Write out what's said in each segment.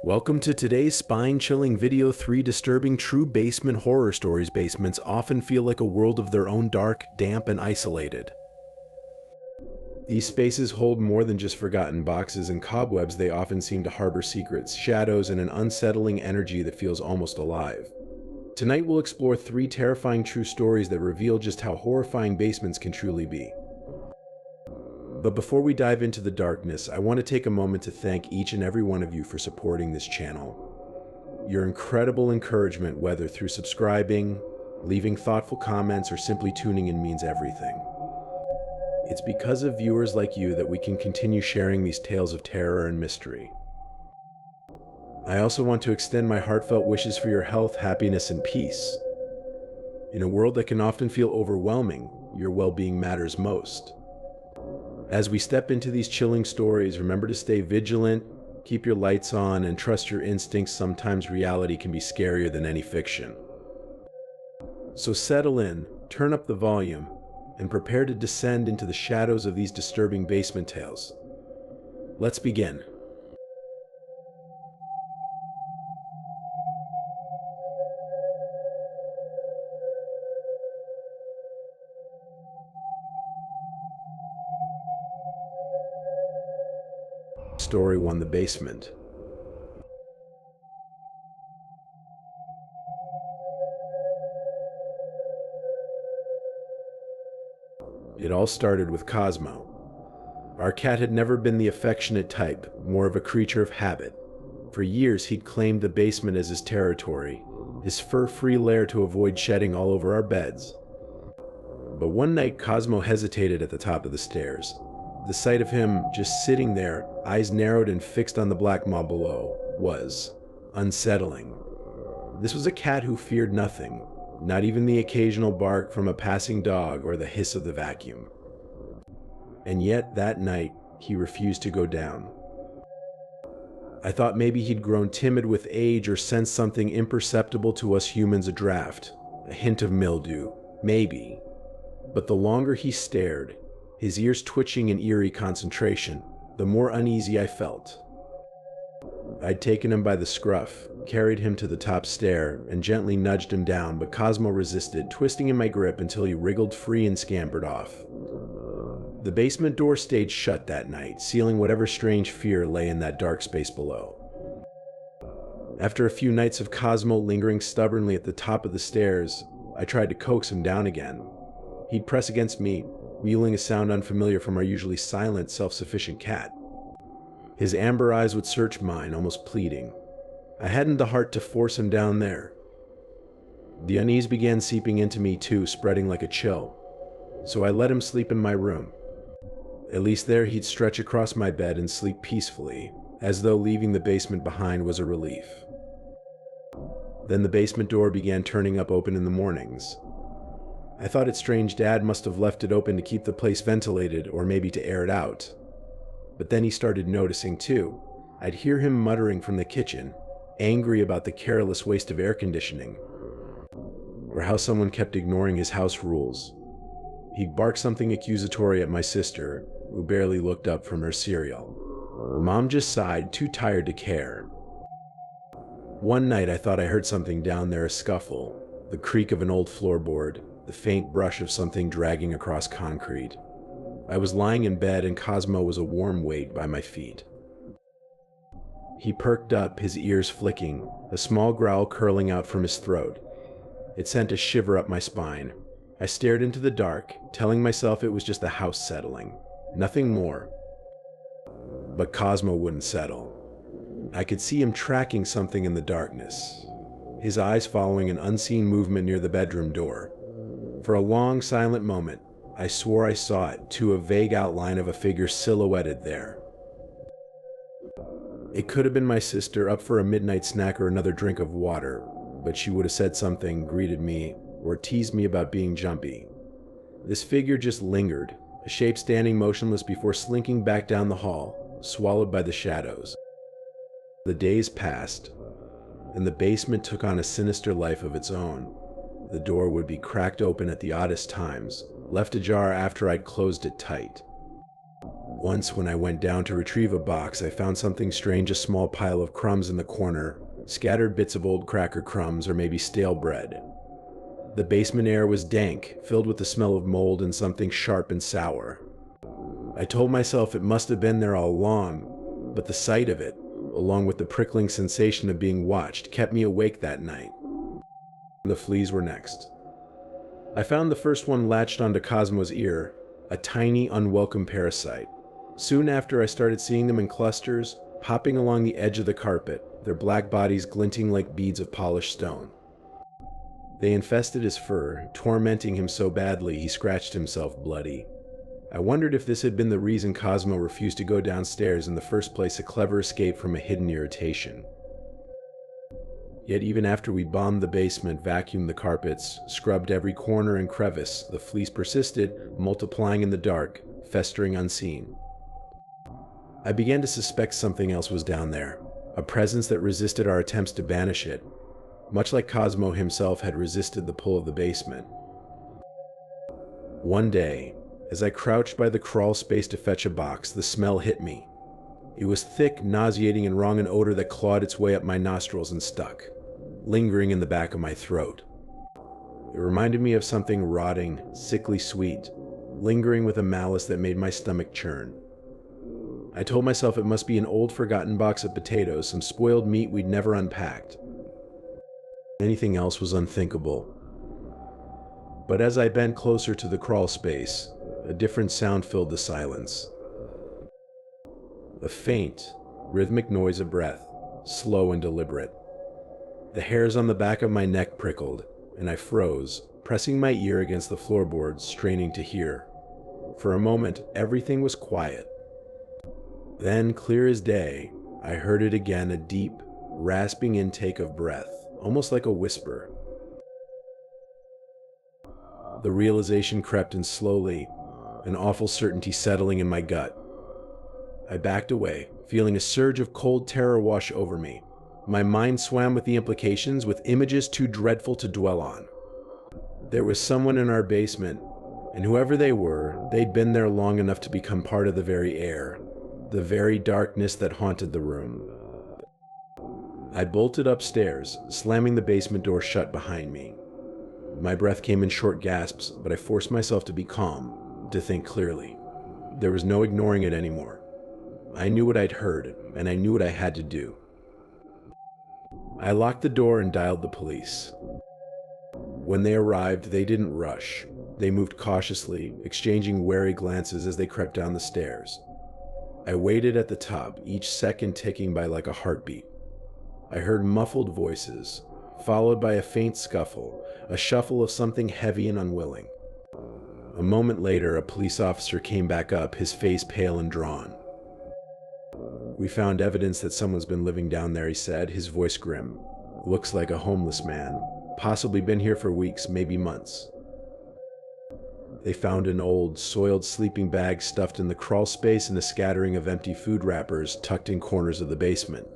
Welcome to today's spine-chilling video. 3 disturbing true basement horror stories. Basements often feel like a world of their own, dark, damp, and isolated. These spaces hold more than just forgotten boxes and cobwebs. They often seem to harbor secrets, shadows, and an unsettling energy that feels almost alive. Tonight we'll explore 3 terrifying true stories that reveal just how horrifying basements can truly be. But before we dive into the darkness, I want to take a moment to thank each and every one of you for supporting this channel. Your incredible encouragement, whether through subscribing, leaving thoughtful comments, or simply tuning in, means everything. It's because of viewers like you that we can continue sharing these tales of terror and mystery. I also want to extend my heartfelt wishes for your health, happiness, and peace. In a world that can often feel overwhelming, your well-being matters most. As we step into these chilling stories, remember to stay vigilant, keep your lights on, and trust your instincts. Sometimes reality can be scarier than any fiction. So settle in, turn up the volume, and prepare to descend into the shadows of these disturbing basement tales. Let's begin. Story 1: The Basement. It all started with Cosmo. Our cat had never been the affectionate type, more of a creature of habit. For years he'd claimed the basement as his territory, his fur-free lair to avoid shedding all over our beds. But one night Cosmo hesitated at the top of the stairs. The sight of him just sitting there, eyes narrowed and fixed on the black mob below, was unsettling. This was a cat who feared nothing, not even the occasional bark from a passing dog or the hiss of the vacuum. And yet, that night, he refused to go down. I thought maybe he'd grown timid with age or sensed something imperceptible to us humans adrift, a hint of mildew, maybe. But the longer he stared, his ears twitching in eerie concentration, the more uneasy I felt. I'd taken him by the scruff, carried him to the top stair, and gently nudged him down, but Cosmo resisted, twisting in my grip until he wriggled free and scampered off. The basement door stayed shut that night, sealing whatever strange fear lay in that dark space below. After a few nights of Cosmo lingering stubbornly at the top of the stairs, I tried to coax him down again. He'd press against me, mewling a sound unfamiliar from our usually silent, self-sufficient cat. His amber eyes would search mine, almost pleading. I hadn't the heart to force him down there. The unease began seeping into me too, spreading like a chill. So I let him sleep in my room. At least there he'd stretch across my bed and sleep peacefully, as though leaving the basement behind was a relief. Then the basement door began turning up open in the mornings. I thought it strange Dad must have left it open to keep the place ventilated, or maybe to air it out. But then he started noticing too. I'd hear him muttering from the kitchen, angry about the careless waste of air conditioning, or how someone kept ignoring his house rules. He'd bark something accusatory at my sister, who barely looked up from her cereal. Mom just sighed, too tired to care. One night I thought I heard something down there, a scuffle, the creak of an old floorboard, the faint brush of something dragging across concrete. I was lying in bed and Cosmo was a warm weight by my feet. He perked up, his ears flicking, a small growl curling out from his throat. It sent a shiver up my spine. I stared into the dark, telling myself it was just the house settling, nothing more. But Cosmo wouldn't settle. I could see him tracking something in the darkness, his eyes following an unseen movement near the bedroom door. For a long, silent moment, I swore I saw it, too, a vague outline of a figure silhouetted there. It could have been my sister, up for a midnight snack or another drink of water, but she would have said something, greeted me, or teased me about being jumpy. This figure just lingered, a shape standing motionless before slinking back down the hall, swallowed by the shadows. The days passed, and the basement took on a sinister life of its own. The door would be cracked open at the oddest times, left ajar after I'd closed it tight. Once, when I went down to retrieve a box, I found something strange, a small pile of crumbs in the corner, scattered bits of old cracker crumbs or maybe stale bread. The basement air was dank, filled with the smell of mold and something sharp and sour. I told myself it must have been there all along, but the sight of it, along with the prickling sensation of being watched, kept me awake that night. The fleas were next. I found the first one latched onto Cosmo's ear, a tiny, unwelcome parasite. Soon after, I started seeing them in clusters, hopping along the edge of the carpet, their black bodies glinting like beads of polished stone. They infested his fur, tormenting him so badly he scratched himself bloody. I wondered if this had been the reason Cosmo refused to go downstairs in the first place, a clever escape from a hidden irritation. Yet even after we bombed the basement, vacuumed the carpets, scrubbed every corner and crevice, the fleas persisted, multiplying in the dark, festering unseen. I began to suspect something else was down there, a presence that resisted our attempts to banish it, much like Cosmo himself had resisted the pull of the basement. One day, as I crouched by the crawl space to fetch a box, the smell hit me. It was thick, nauseating, and wrong, an odor that clawed its way up my nostrils and stuck, lingering in the back of my throat. It reminded me of something rotting, sickly sweet, lingering with a malice that made my stomach churn. I told myself it must be an old forgotten box of potatoes, some spoiled meat we'd never unpacked. Anything else was unthinkable. But as I bent closer to the crawl space, a different sound filled the silence. A faint, rhythmic noise of breath, slow and deliberate. The hairs on the back of my neck prickled, and I froze, pressing my ear against the floorboards, straining to hear. For a moment, everything was quiet. Then, clear as day, I heard it again, a deep, rasping intake of breath, almost like a whisper. The realization crept in slowly, an awful certainty settling in my gut. I backed away, feeling a surge of cold terror wash over me. My mind swam with the implications, with images too dreadful to dwell on. There was someone in our basement, and whoever they were, they'd been there long enough to become part of the very air, the very darkness that haunted the room. I bolted upstairs, slamming the basement door shut behind me. My breath came in short gasps, but I forced myself to be calm, to think clearly. There was no ignoring it anymore. I knew what I'd heard, and I knew what I had to do. I locked the door and dialed the police. When they arrived, they didn't rush. They moved cautiously, exchanging wary glances as they crept down the stairs. I waited at the top, each second ticking by like a heartbeat. I heard muffled voices, followed by a faint scuffle, a shuffle of something heavy and unwilling. A moment later, a police officer came back up, his face pale and drawn. "We found evidence that someone's been living down there," he said, his voice grim. "Looks like a homeless man. Possibly been here for weeks, maybe months." They found an old, soiled sleeping bag stuffed in the crawl space and a scattering of empty food wrappers tucked in corners of the basement.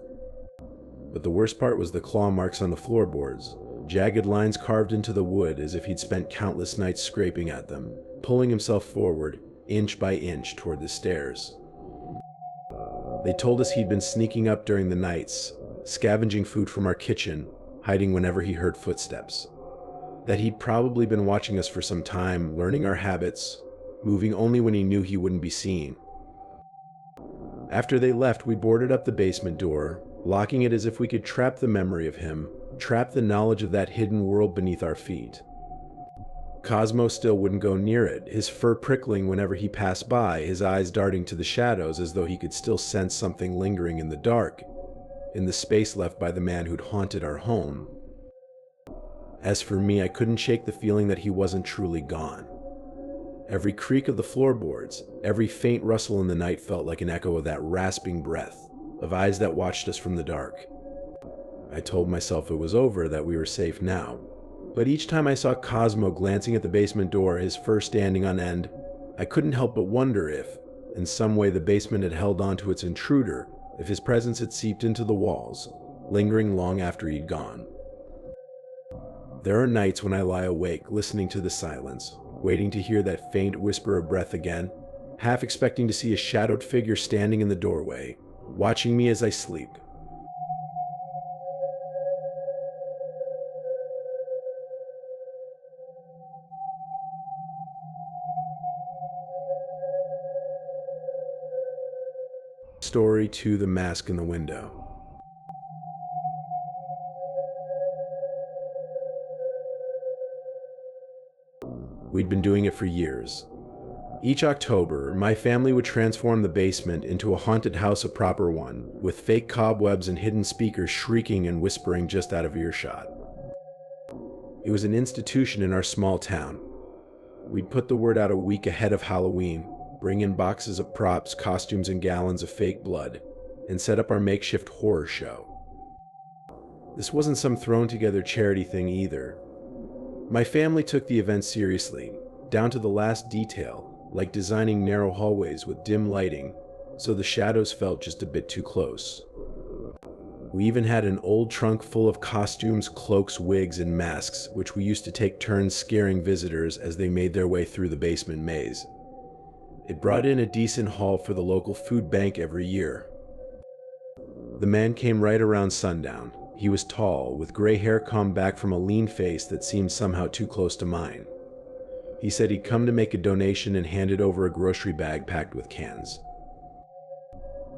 But the worst part was the claw marks on the floorboards, jagged lines carved into the wood as if he'd spent countless nights scraping at them, pulling himself forward, inch by inch, toward the stairs. They told us he'd been sneaking up during the nights, scavenging food from our kitchen, hiding whenever he heard footsteps. That he'd probably been watching us for some time, learning our habits, moving only when he knew he wouldn't be seen. After they left, we boarded up the basement door, locking it as if we could trap the memory of him, trap the knowledge of that hidden world beneath our feet. Cosmo still wouldn't go near it, his fur prickling whenever he passed by, his eyes darting to the shadows as though he could still sense something lingering in the dark, in the space left by the man who'd haunted our home. As for me, I couldn't shake the feeling that he wasn't truly gone. Every creak of the floorboards, every faint rustle in the night felt like an echo of that rasping breath, of eyes that watched us from the dark. I told myself it was over, that we were safe now. But each time I saw Cosmo glancing at the basement door, his fur standing on end, I couldn't help but wonder if, in some way, the basement had held on to its intruder, if his presence had seeped into the walls, lingering long after he'd gone. There are nights when I lie awake, listening to the silence, waiting to hear that faint whisper of breath again, half expecting to see a shadowed figure standing in the doorway, watching me as I sleep. Story 2: The Mask in the Window. We'd been doing it for years. Each October, my family would transform the basement into a haunted house, a proper one, with fake cobwebs and hidden speakers shrieking and whispering just out of earshot. It was an institution in our small town. We'd put the word out a week ahead of Halloween, bring in boxes of props, costumes, and gallons of fake blood, and set up our makeshift horror show. This wasn't some thrown-together charity thing either. My family took the event seriously, down to the last detail, like designing narrow hallways with dim lighting, so the shadows felt just a bit too close. We even had an old trunk full of costumes, cloaks, wigs, and masks, which we used to take turns scaring visitors as they made their way through the basement maze. It brought in a decent haul for the local food bank every year. The man came right around sundown. He was tall, with gray hair combed back from a lean face that seemed somehow too close to mine. He said he'd come to make a donation and handed over a grocery bag packed with cans.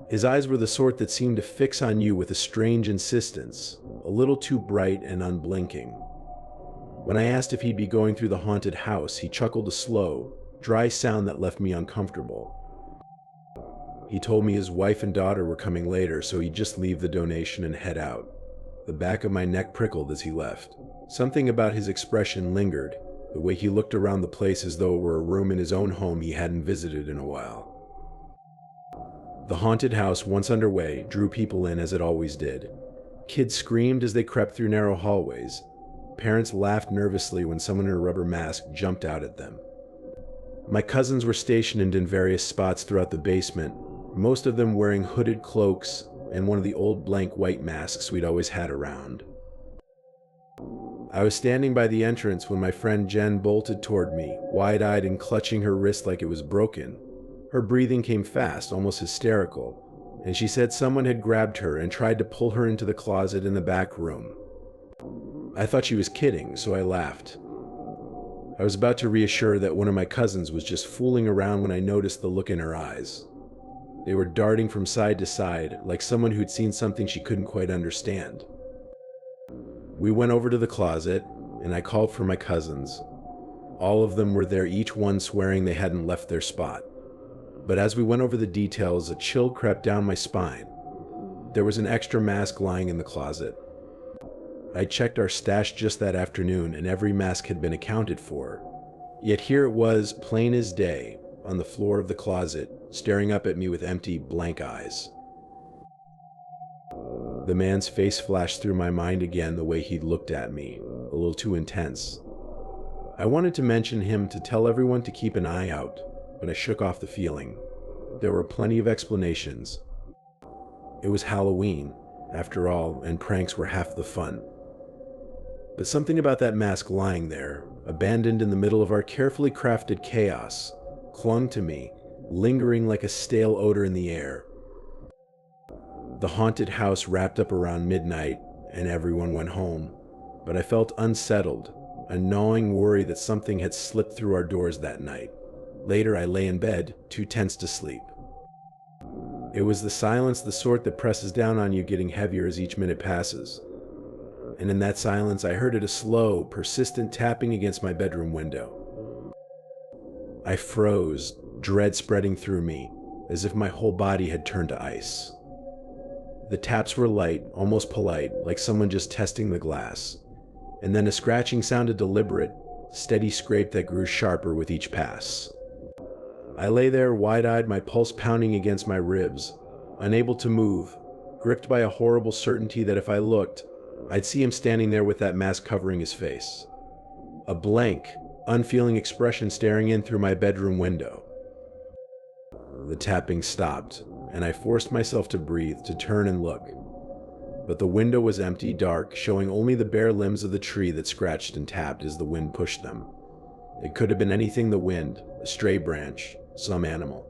His eyes were the sort that seemed to fix on you with a strange insistence, a little too bright and unblinking. When I asked if he'd be going through the haunted house, he chuckled a slow, dry sound that left me uncomfortable. He told me his wife and daughter were coming later, so he'd just leave the donation and head out. The back of my neck prickled as he left. Something about his expression lingered, the way he looked around the place as though it were a room in his own home he hadn't visited in a while. The haunted house, once underway, drew people in as it always did. Kids screamed as they crept through narrow hallways. Parents laughed nervously when someone in a rubber mask jumped out at them. My cousins were stationed in various spots throughout the basement, most of them wearing hooded cloaks and one of the old blank white masks we'd always had around. I was standing by the entrance when my friend Jen bolted toward me, wide-eyed and clutching her wrist like it was broken. Her breathing came fast, almost hysterical, and she said someone had grabbed her and tried to pull her into the closet in the back room. I thought she was kidding, so I laughed. I was about to reassure that one of my cousins was just fooling around when I noticed the look in her eyes. They were darting from side to side, like someone who'd seen something she couldn't quite understand. We went over to the closet, and I called for my cousins. All of them were there, each one swearing they hadn't left their spot. But as we went over the details, a chill crept down my spine. There was an extra mask lying in the closet. I checked our stash just that afternoon, and every mask had been accounted for. Yet here it was, plain as day, on the floor of the closet, staring up at me with empty, blank eyes. The man's face flashed through my mind again, the way he'd looked at me, a little too intense. I wanted to mention him, to tell everyone to keep an eye out, but I shook off the feeling. There were plenty of explanations. It was Halloween, after all, and pranks were half the fun. But something about that mask lying there, abandoned in the middle of our carefully crafted chaos, clung to me, lingering like a stale odor in the air. The haunted house wrapped up around midnight, and everyone went home, but I felt unsettled, a gnawing worry that something had slipped through our doors that night. Later, I lay in bed, too tense to sleep. It was the silence, the sort that presses down on you, getting heavier as each minute passes. And in that silence, I heard it, a slow, persistent tapping against my bedroom window. I froze, dread spreading through me, as if my whole body had turned to ice. The taps were light, almost polite, like someone just testing the glass. And then a scratching sounded deliberate, steady scrape that grew sharper with each pass. I lay there, wide-eyed, my pulse pounding against my ribs, unable to move, gripped by a horrible certainty that if I looked, I'd see him standing there with that mask covering his face. A blank, unfeeling expression staring in through my bedroom window. The tapping stopped, and I forced myself to breathe, to turn and look. But the window was empty, dark, showing only the bare limbs of the tree that scratched and tapped as the wind pushed them. It could have been anything: the wind, a stray branch, some animal.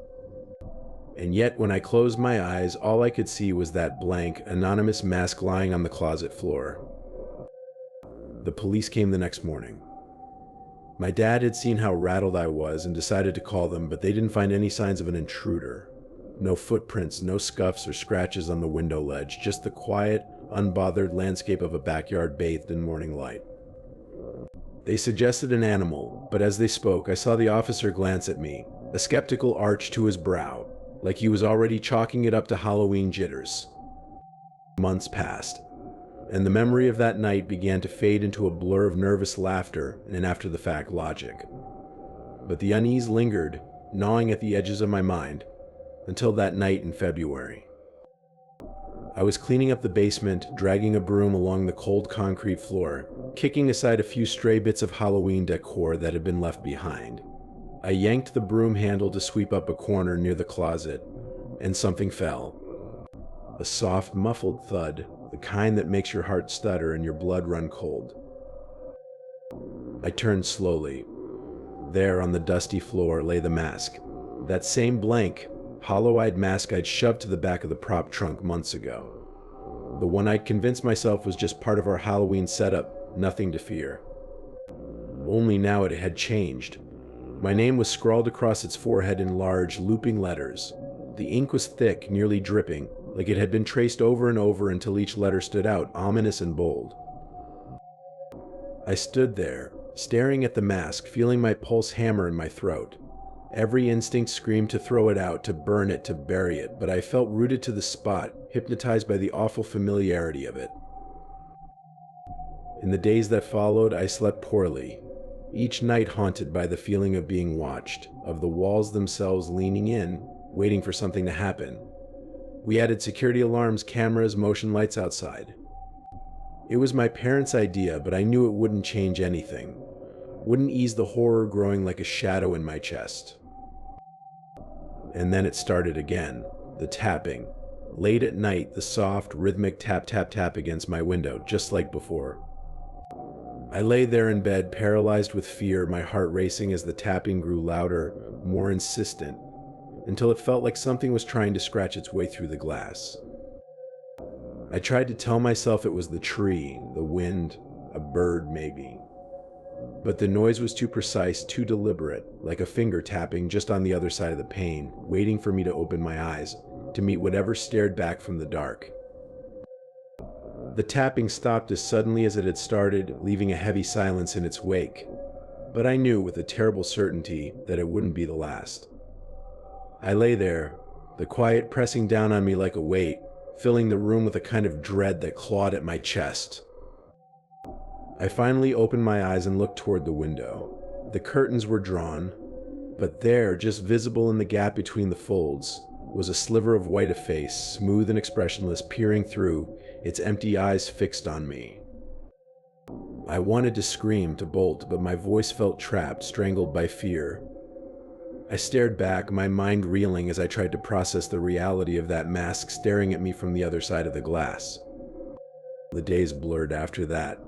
And yet, when I closed my eyes, all I could see was that blank, anonymous mask lying on the closet floor. The police came the next morning. My dad had seen how rattled I was and decided to call them, but they didn't find any signs of an intruder. No footprints, no scuffs or scratches on the window ledge, just the quiet, unbothered landscape of a backyard bathed in morning light. They suggested an animal, but as they spoke, I saw the officer glance at me, a skeptical arch to his brow, like he was already chalking it up to Halloween jitters. Months passed, and the memory of that night began to fade into a blur of nervous laughter and after-the-fact logic. But the unease lingered, gnawing at the edges of my mind, until that night in February. I was cleaning up the basement, dragging a broom along the cold concrete floor, kicking aside a few stray bits of Halloween decor that had been left behind. I yanked the broom handle to sweep up a corner near the closet, and something fell. A soft, muffled thud, the kind that makes your heart stutter and your blood run cold. I turned slowly. There on the dusty floor lay the mask, that same blank, hollow-eyed mask I'd shoved to the back of the prop trunk months ago. The one I'd convinced myself was just part of our Halloween setup, nothing to fear. Only now it had changed. My name was scrawled across its forehead in large, looping letters. The ink was thick, nearly dripping, like it had been traced over and over until each letter stood out, ominous and bold. I stood there, staring at the mask, feeling my pulse hammer in my throat. Every instinct screamed to throw it out, to burn it, to bury it, but I felt rooted to the spot, hypnotized by the awful familiarity of it. In the days that followed, I slept poorly, each night haunted by the feeling of being watched, of the walls themselves leaning in, waiting for something to happen. We added security alarms, cameras, motion lights outside. It was my parents' idea, but I knew it wouldn't change anything, wouldn't ease the horror growing like a shadow in my chest. And then it started again, the tapping. Late at night, the soft, rhythmic tap-tap-tap against my window, just like before. I lay there in bed, paralyzed with fear, my heart racing as the tapping grew louder, more insistent, until it felt like something was trying to scratch its way through the glass. I tried to tell myself it was the tree, the wind, a bird maybe. But the noise was too precise, too deliberate, like a finger tapping just on the other side of the pane, waiting for me to open my eyes, to meet whatever stared back from the dark. The tapping stopped as suddenly as it had started, leaving a heavy silence in its wake. But I knew with a terrible certainty that it wouldn't be the last. I lay there, the quiet pressing down on me like a weight, filling the room with a kind of dread that clawed at my chest. I finally opened my eyes and looked toward the window. The curtains were drawn, but there, just visible in the gap between the folds, was a sliver of white, a face, smooth and expressionless, peering through, its empty eyes fixed on me. I wanted to scream, to bolt, but my voice felt trapped, strangled by fear. I stared back, my mind reeling as I tried to process the reality of that mask staring at me from the other side of the glass. The days blurred after that.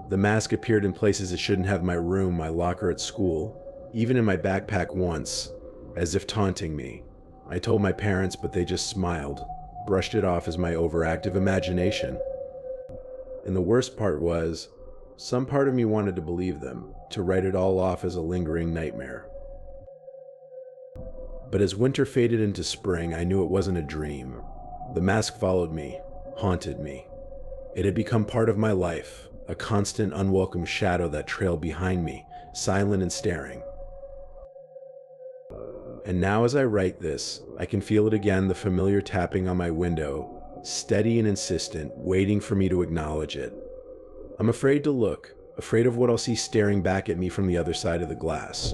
The mask appeared in places it shouldn't have: my room, my locker at school, even in my backpack once, as if taunting me. I told my parents, but they just smiled, brushed it off as my overactive imagination. And the worst part was, some part of me wanted to believe them, to write it all off as a lingering nightmare. But as winter faded into spring, I knew it wasn't a dream. The mask followed me, haunted me. It had become part of my life, a constant, unwelcome shadow that trailed behind me, silent and staring. And now as I write this, I can feel it again, the familiar tapping on my window, steady and insistent, waiting for me to acknowledge it. I'm afraid to look, afraid of what I'll see staring back at me from the other side of the glass.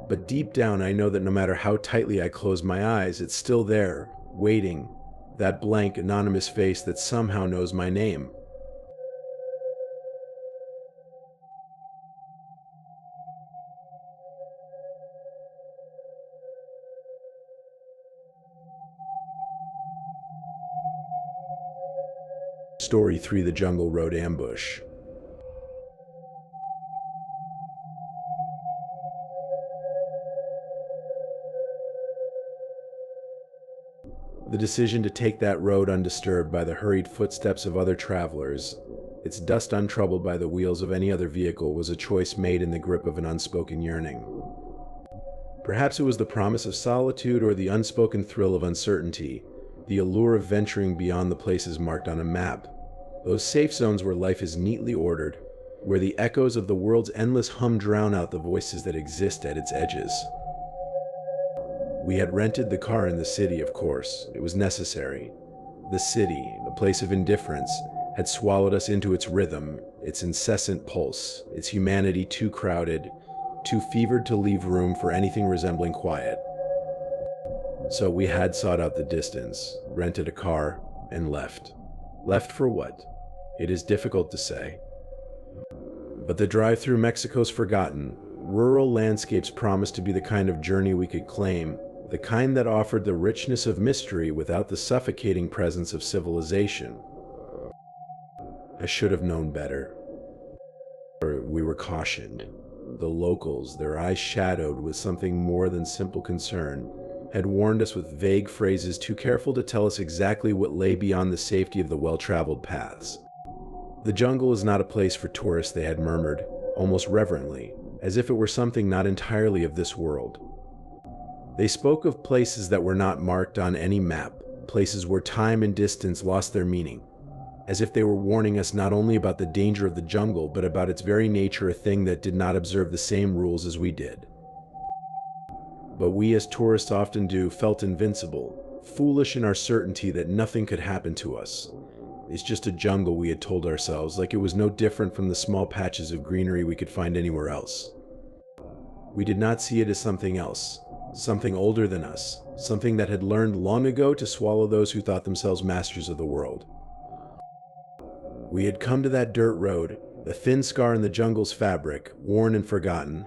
But deep down, I know that no matter how tightly I close my eyes, it's still there, waiting, that blank, anonymous face that somehow knows my name. Story 3: The Jungle Road Ambush. The decision to take that road undisturbed by the hurried footsteps of other travelers, its dust untroubled by the wheels of any other vehicle, was a choice made in the grip of an unspoken yearning. Perhaps it was the promise of solitude or the unspoken thrill of uncertainty, the allure of venturing beyond the places marked on a map, those safe zones where life is neatly ordered, where the echoes of the world's endless hum drown out the voices that exist at its edges. We had rented the car in the city, of course. It was necessary. The city, a place of indifference, had swallowed us into its rhythm, its incessant pulse, its humanity too crowded, too fevered to leave room for anything resembling quiet. So we had sought out the distance, rented a car, and left. Left for what? It is difficult to say. But the drive through Mexico's forgotten, rural landscapes promised to be the kind of journey we could claim, the kind that offered the richness of mystery without the suffocating presence of civilization. I should have known better. Or we were cautioned. The locals, their eyes shadowed with something more than simple concern, had warned us with vague phrases too careful to tell us exactly what lay beyond the safety of the well-traveled paths. The jungle is not a place for tourists, they had murmured, almost reverently, as if it were something not entirely of this world. They spoke of places that were not marked on any map, places where time and distance lost their meaning, as if they were warning us not only about the danger of the jungle, but about its very nature, a thing that did not observe the same rules as we did. But we, as tourists often do, felt invincible, foolish in our certainty that nothing could happen to us. It's just a jungle, we had told ourselves, like it was no different from the small patches of greenery we could find anywhere else. We did not see it as something else, something older than us, something that had learned long ago to swallow those who thought themselves masters of the world. We had come to that dirt road, a thin scar in the jungle's fabric, worn and forgotten.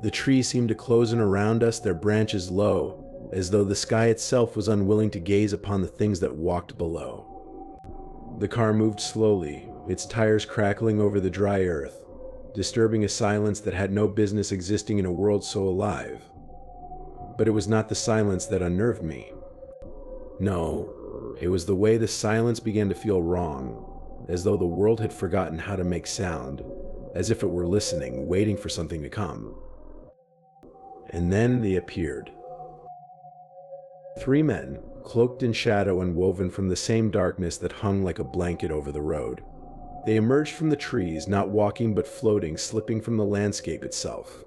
The trees seemed to close in around us, their branches low, as though the sky itself was unwilling to gaze upon the things that walked below. The car moved slowly, its tires crackling over the dry earth, disturbing a silence that had no business existing in a world so alive. But it was not the silence that unnerved me. No, it was the way the silence began to feel wrong, as though the world had forgotten how to make sound, as if it were listening, waiting for something to come. And then they appeared. 3 men, cloaked in shadow and woven from the same darkness that hung like a blanket over the road. They emerged from the trees, not walking but floating, slipping from the landscape itself.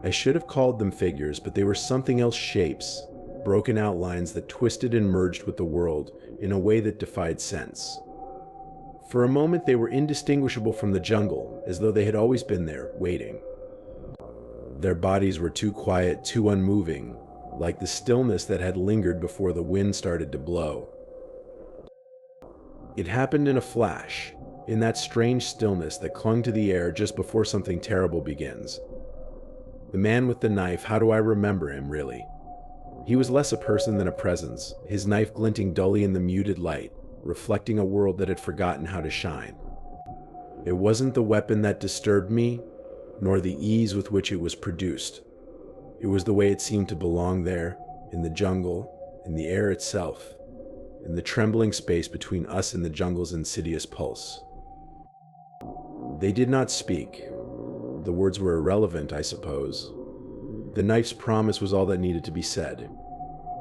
I should have called them figures, but they were something else, shapes, broken outlines that twisted and merged with the world in a way that defied sense. For a moment they were indistinguishable from the jungle, as though they had always been there, waiting. Their bodies were too quiet, too unmoving, like the stillness that had lingered before the wind started to blow. It happened in a flash, in that strange stillness that clung to the air just before something terrible begins. The man with the knife, how do I remember him, really? He was less a person than a presence, his knife glinting dully in the muted light, reflecting a world that had forgotten how to shine. It wasn't the weapon that disturbed me, nor the ease with which it was produced. It was the way it seemed to belong there, in the jungle, in the air itself, in the trembling space between us and the jungle's insidious pulse. They did not speak. The words were irrelevant, I suppose. The knife's promise was all that needed to be said.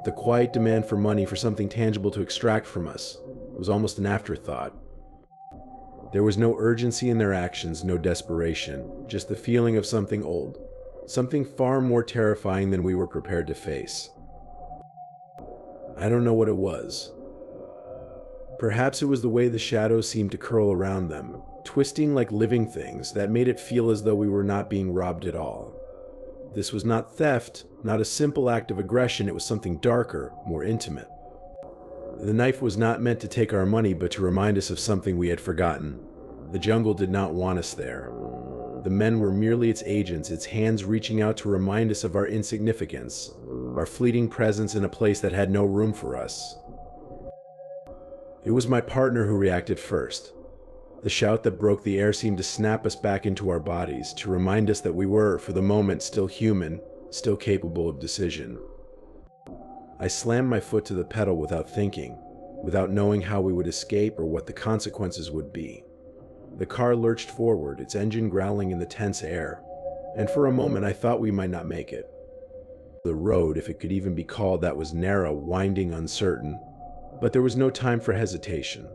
The quiet demand for money, for something tangible to extract from us, was almost an afterthought. There was no urgency in their actions, no desperation, just the feeling of something old, something far more terrifying than we were prepared to face. I don't know what it was. Perhaps it was the way the shadows seemed to curl around them, twisting like living things, that made it feel as though we were not being robbed at all. This was not theft, not a simple act of aggression, it was something darker, more intimate. The knife was not meant to take our money, but to remind us of something we had forgotten. The jungle did not want us there. The men were merely its agents, its hands reaching out to remind us of our insignificance, our fleeting presence in a place that had no room for us. It was my partner who reacted first. The shout that broke the air seemed to snap us back into our bodies, to remind us that we were, for the moment, still human, still capable of decision. I slammed my foot to the pedal without thinking, without knowing how we would escape or what the consequences would be. The car lurched forward, its engine growling in the tense air, and for a moment I thought we might not make it. The road, if it could even be called that, was narrow, winding, uncertain, but there was no time for hesitation.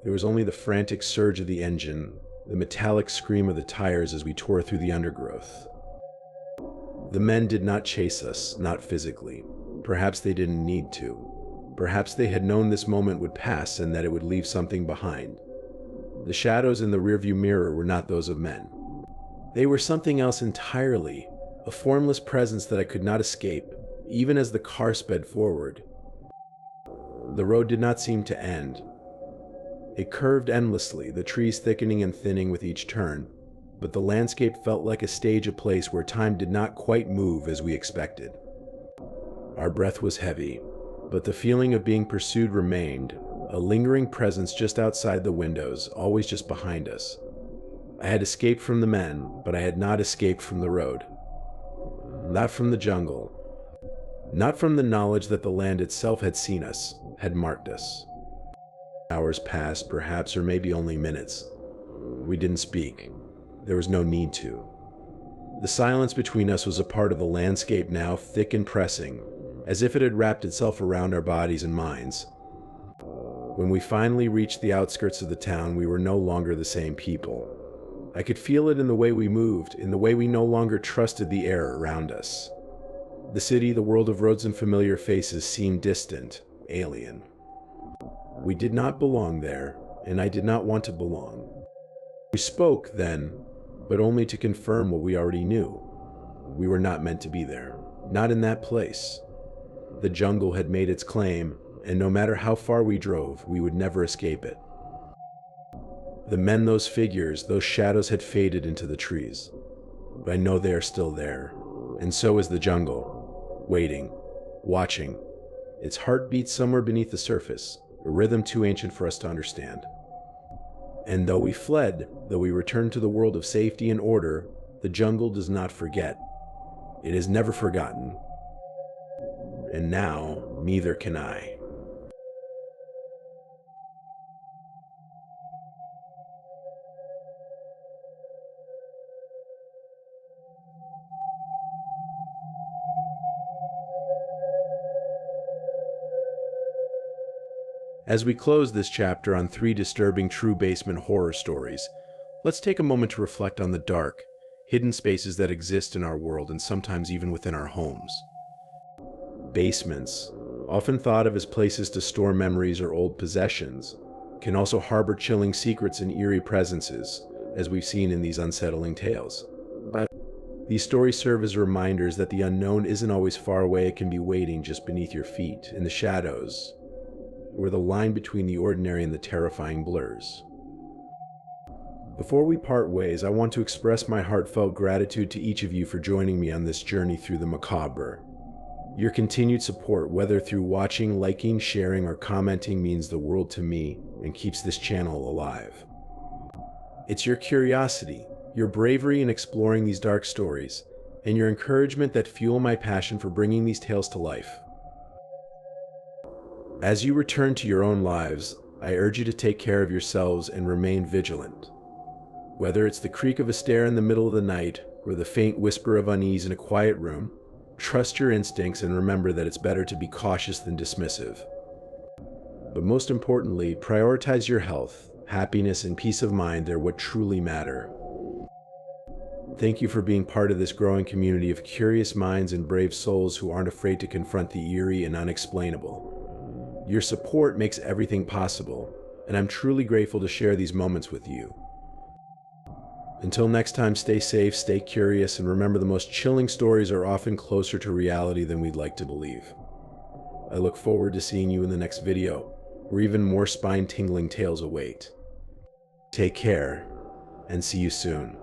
There was only the frantic surge of the engine, the metallic scream of the tires as we tore through the undergrowth. The men did not chase us, not physically. Perhaps they didn't need to. Perhaps they had known this moment would pass and that it would leave something behind. The shadows in the rearview mirror were not those of men. They were something else entirely, a formless presence that I could not escape, even as the car sped forward. The road did not seem to end. It curved endlessly, the trees thickening and thinning with each turn, but the landscape felt like a stage, a place where time did not quite move as we expected. Our breath was heavy, but the feeling of being pursued remained, a lingering presence just outside the windows, always just behind us. I had escaped from the men, but I had not escaped from the road. Not from the jungle. Not from the knowledge that the land itself had seen us, had marked us. Hours passed, perhaps, or maybe only minutes. We didn't speak. There was no need to. The silence between us was a part of the landscape now, thick and pressing, as if it had wrapped itself around our bodies and minds. When we finally reached the outskirts of the town, we were no longer the same people. I could feel it in the way we moved, in the way we no longer trusted the air around us. The city, the world of roads and familiar faces seemed distant, alien. We did not belong there, and I did not want to belong. We spoke then, but only to confirm what we already knew. We were not meant to be there, not in that place. The jungle had made its claim, and no matter how far we drove, we would never escape it. The men, those figures, those shadows had faded into the trees. But I know they are still there, and so is the jungle, waiting, watching, its heart beats somewhere beneath the surface, a rhythm too ancient for us to understand. And though we fled, though we returned to the world of safety and order, the jungle does not forget. It is never forgotten. And now, neither can I. As we close this chapter on 3 disturbing true basement horror stories, let's take a moment to reflect on the dark, hidden spaces that exist in our world and sometimes even within our homes. Basements, often thought of as places to store memories or old possessions, can also harbor chilling secrets and eerie presences, as we've seen in these unsettling tales. But these stories serve as reminders that the unknown isn't always far away. It can be waiting just beneath your feet, in the shadows, where the line between the ordinary and the terrifying blurs. Before we part ways, I want to express my heartfelt gratitude to each of you for joining me on this journey through the macabre. Your continued support, whether through watching, liking, sharing, or commenting, means the world to me and keeps this channel alive. It's your curiosity, your bravery in exploring these dark stories, and your encouragement that fuel my passion for bringing these tales to life. As you return to your own lives, I urge you to take care of yourselves and remain vigilant. Whether it's the creak of a stair in the middle of the night or the faint whisper of unease in a quiet room, trust your instincts and remember that it's better to be cautious than dismissive. But most importantly, prioritize your health, happiness, and peace of mind. They're what truly matter. Thank you for being part of this growing community of curious minds and brave souls who aren't afraid to confront the eerie and unexplainable. Your support makes everything possible, and I'm truly grateful to share these moments with you. Until next time, stay safe, stay curious, and remember the most chilling stories are often closer to reality than we'd like to believe. I look forward to seeing you in the next video, where even more spine-tingling tales await. Take care, and see you soon.